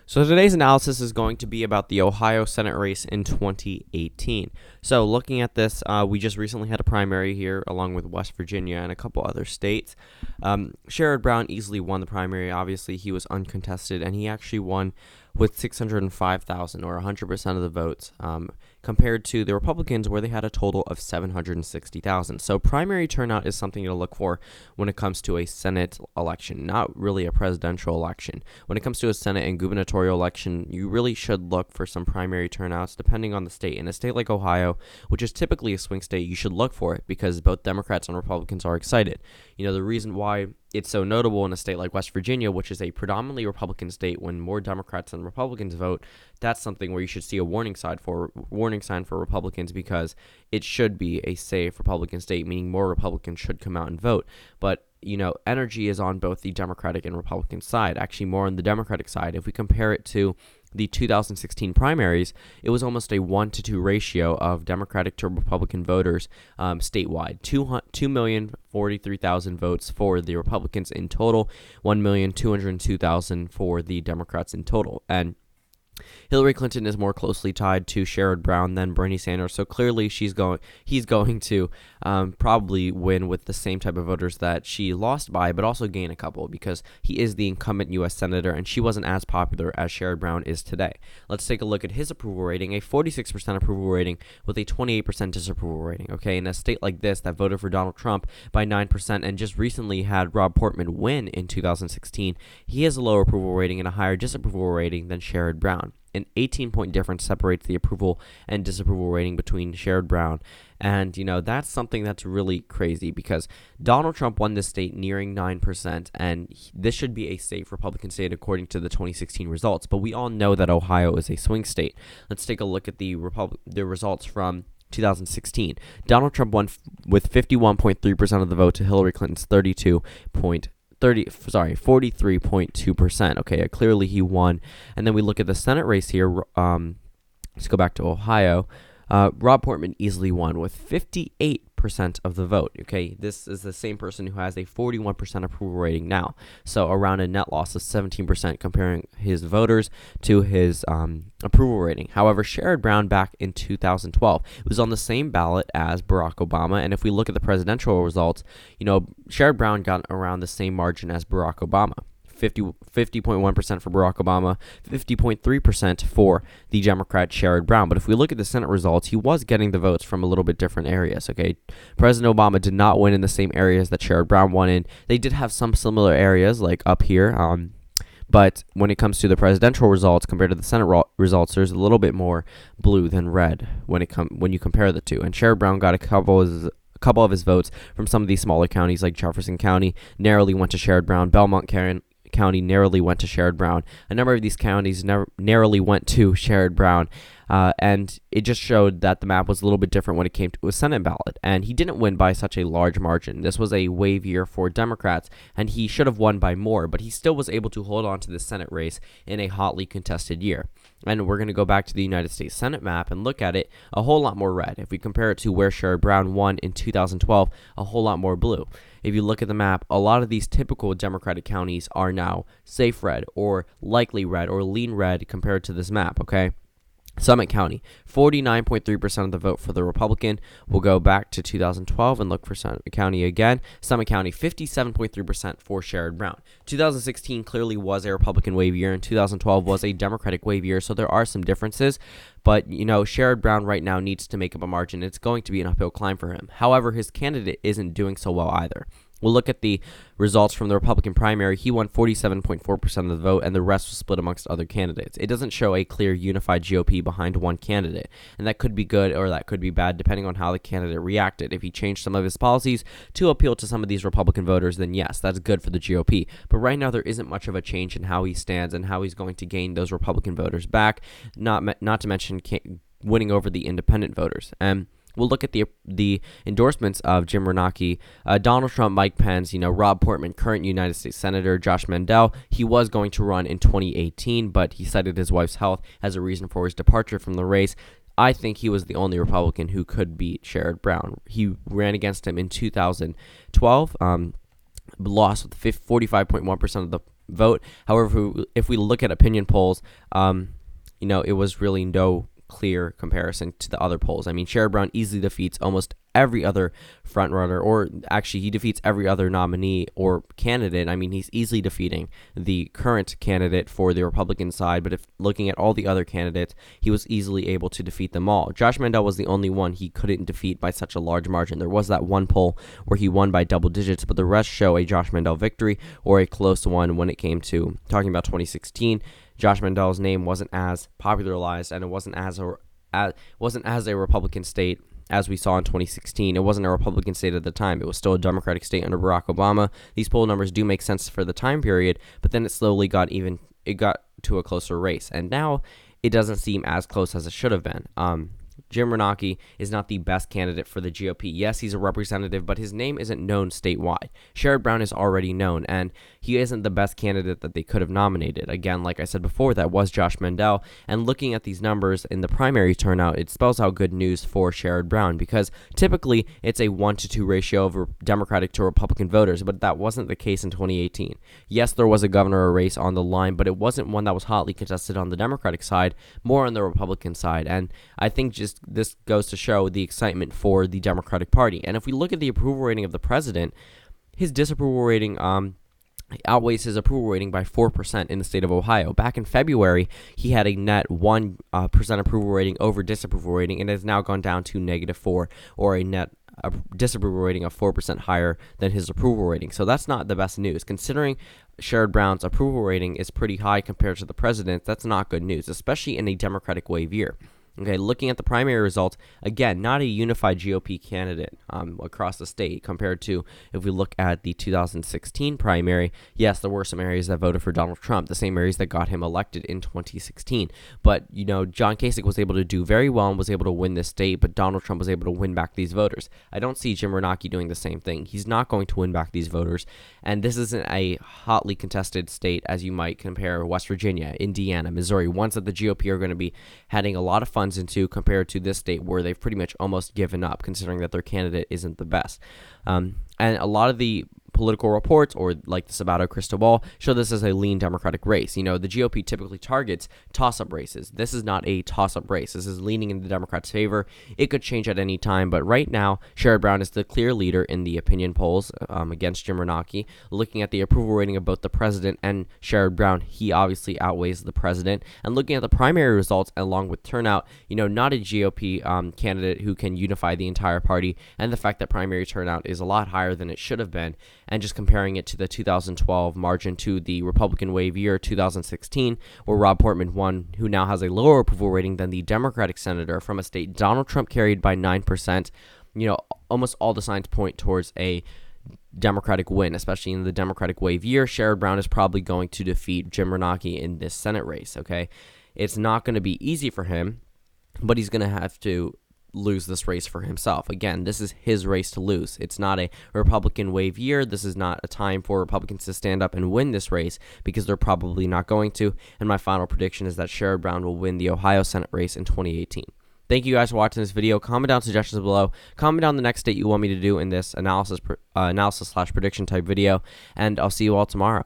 So today's analysis is going to be about the Ohio Senate race in 2018. So looking at this, we just recently had a primary here along with West Virginia and a couple other states. Sherrod Brown easily won the primary. Obviously, he was uncontested, and he actually won with 605,000 or 100% of the votes compared to the Republicans where they had a total of 760,000. So primary turnout is something to look for when it comes to a Senate election, not really a presidential election. When it comes to a Senate and gubernatorial election, you really should look for some primary turnouts depending on the state. In a state like Ohio, which is typically a swing state, you should look for it because both Democrats and Republicans are excited. You know, the reason why it's so notable in a state like West Virginia, which is a predominantly Republican state, when more Democrats than Republicans vote, that's something where you should see a warning sign for Republicans because it should be a safe Republican state, meaning more Republicans should come out and vote. But you know, energy is on both the Democratic and Republican side, actually more on the Democratic side. If we compare it to the 2016 primaries, it was almost a 1-to-2 ratio of Democratic to Republican voters statewide. 2,043,000 votes for the Republicans in total, 1,202,000 for the Democrats in total. And Hillary Clinton is more closely tied to Sherrod Brown than Bernie Sanders, so clearly he's going to probably win with the same type of voters that she lost by, but also gain a couple because he is the incumbent U.S. Senator, and she wasn't as popular as Sherrod Brown is today. Let's take a look at his approval rating, a 46% approval rating with a 28% disapproval rating. Okay, in a state like this that voted for Donald Trump by 9% and just recently had Rob Portman win in 2016, he has a lower approval rating and a higher disapproval rating than Sherrod Brown. An 18-point difference separates the approval and disapproval rating between Sherrod Brown. And, you know, that's something that's really crazy because Donald Trump won this state nearing 9%, and this should be a safe Republican state according to the 2016 results. But we all know that Ohio is a swing state. Let's take a look at the results from 2016. Donald Trump won with 51.3% of the vote to Hillary Clinton's 43.2%. Okay, clearly he won. And then we look at the Senate race here. Let's go back to Ohio. Rob Portman easily won with 58% of the vote. Okay, this is the same person who has a 41% approval rating now. So around a net loss of 17% comparing his voters to his approval rating. However, Sherrod Brown back in 2012 was on the same ballot as Barack Obama. And if we look at the presidential results, you know, Sherrod Brown got around the same margin as Barack Obama. 50.1% for Barack Obama, 50.3% for the Democrat Sherrod Brown. But if we look at the Senate results, he was getting the votes from a little bit different areas, okay? President Obama did not win in the same areas that Sherrod Brown won in. They did have some similar areas, like up here, but when it comes to the presidential results compared to the Senate results, there's a little bit more blue than red when you compare the two. And Sherrod Brown got a couple of his votes from some of these smaller counties, like Jefferson County, narrowly went to Sherrod Brown. Belmont County narrowly went to Sherrod Brown. A number of these counties narrowly went to Sherrod Brown. And it just showed that the map was a little bit different when it came to a Senate ballot. And he didn't win by such a large margin. This was a wave year for Democrats, and he should have won by more, but he still was able to hold on to the Senate race in a hotly contested year. And we're going to go back to the United States Senate map and look at it a whole lot more red. If we compare it to where Sherrod Brown won in 2012, a whole lot more blue. If you look at the map, a lot of these typical Democratic counties are now safe red or likely red or lean red compared to this map, okay? Summit County, 49.3% of the vote for the Republican. We'll go back to 2012 and look for Summit County again. Summit County, 57.3% for Sherrod Brown. 2016 clearly was a Republican wave year, and 2012 was a Democratic wave year, so there are some differences. But, you know, Sherrod Brown right now needs to make up a margin. It's going to be an uphill climb for him. However, his candidate isn't doing so well either. We'll look at the results from the Republican primary. He won 47.4% of the vote, and the rest was split amongst other candidates. It doesn't show a clear unified GOP behind one candidate, and that could be good or that could be bad depending on how the candidate reacted. If he changed some of his policies to appeal to some of these Republican voters, then yes, that's good for the GOP. But right now, there isn't much of a change in how he stands and how he's going to gain those Republican voters back, not to mention winning over the independent voters. We'll look at the endorsements of Jim Renacki, Donald Trump, Mike Pence, Rob Portman, current United States Senator, Josh Mandel. He was going to run in 2018, but he cited his wife's health as a reason for his departure from the race. I think he was the only Republican who could beat Sherrod Brown. He ran against him in 2012, lost with 45.1% of the vote. However, if we look at opinion polls, it was really no clear comparison to the other polls. I mean, Sherrod Brown easily defeats almost every other front runner, or actually he defeats every other nominee or candidate. I mean, he's easily defeating the current candidate for the Republican side, but if looking at all the other candidates, he was easily able to defeat them all. Josh Mandel was the only one he couldn't defeat by such a large margin. There was that one poll where he won by double digits, but the rest show a Josh Mandel victory or a close one when it came to talking about 2016. Josh Mandel's name wasn't as popularized, and it wasn't as a Republican state as we saw in 2016. It wasn't a Republican state at the time. It was still a Democratic state under Barack Obama. These poll numbers do make sense for the time period, but then it slowly got to a closer race, and now it doesn't seem as close as it should have been. Jim Renacki is not the best candidate for the GOP. Yes, he's a representative, but his name isn't known statewide. Sherrod Brown is already known, and he isn't the best candidate that they could have nominated. Again, like I said before, that was Josh Mandel, and looking at these numbers in the primary turnout, it spells out good news for Sherrod Brown, because typically it's a 1-to-2 ratio of Democratic to Republican voters, but that wasn't the case in 2018. Yes, there was a governor race on the line, but it wasn't one that was hotly contested on the Democratic side, more on the Republican side, and I think just this goes to show the excitement for the Democratic Party. And if we look at the approval rating of the president, his disapproval rating outweighs his approval rating by 4% in the state of Ohio. Back in February, he had a net 1% approval rating over disapproval rating, and has now gone down to -4, or a net disapproval rating of 4% higher than his approval rating. So that's not the best news. Considering Sherrod Brown's approval rating is pretty high compared to the president, that's not good news, especially in a Democratic wave year. Okay, looking at the primary results, again, not a unified GOP candidate across the state compared to if we look at the 2016 primary. Yes, there were some areas that voted for Donald Trump, the same areas that got him elected in 2016. But, John Kasich was able to do very well and was able to win this state, but Donald Trump was able to win back these voters. I don't see Jim Renacki doing the same thing. He's not going to win back these voters, and this isn't a hotly contested state as you might compare West Virginia, Indiana, Missouri, ones that the GOP are going to be having a lot of funds into, compared to this state where they've pretty much almost given up, considering that their candidate isn't the best. And a lot of the political reports, or like the Sabato crystal ball, show this as a lean Democratic race. The GOP typically targets toss-up races. This is not a toss-up race. This is leaning in the Democrats' favor. It could change at any time, but right now, Sherrod Brown is the clear leader in the opinion polls against Jim Renacki. Looking at the approval rating of both the president and Sherrod Brown, he obviously outweighs the president. And looking at the primary results along with turnout, not a GOP candidate who can unify the entire party, and the fact that primary turnout is a lot higher than it should have been, and just comparing it to the 2012 margin to the Republican wave year 2016, where Rob Portman won, who now has a lower approval rating than the Democratic senator from a state Donald Trump carried by 9%. Almost all the signs point towards a Democratic win, especially in the Democratic wave year. Sherrod Brown is probably going to defeat Jim Renacki in this Senate race, okay? It's not going to be easy for him, but he's going to have to lose this race for himself. Again, this is his race to lose. It's not a Republican wave year. This is not a time for Republicans to stand up and win this race, because they're probably not going to. And my final prediction is that Sherrod Brown will win the Ohio Senate race in 2018. Thank you guys for watching this video. Comment down suggestions below. Comment down the next state you want me to do in this analysis/prediction type video, and I'll see you all tomorrow.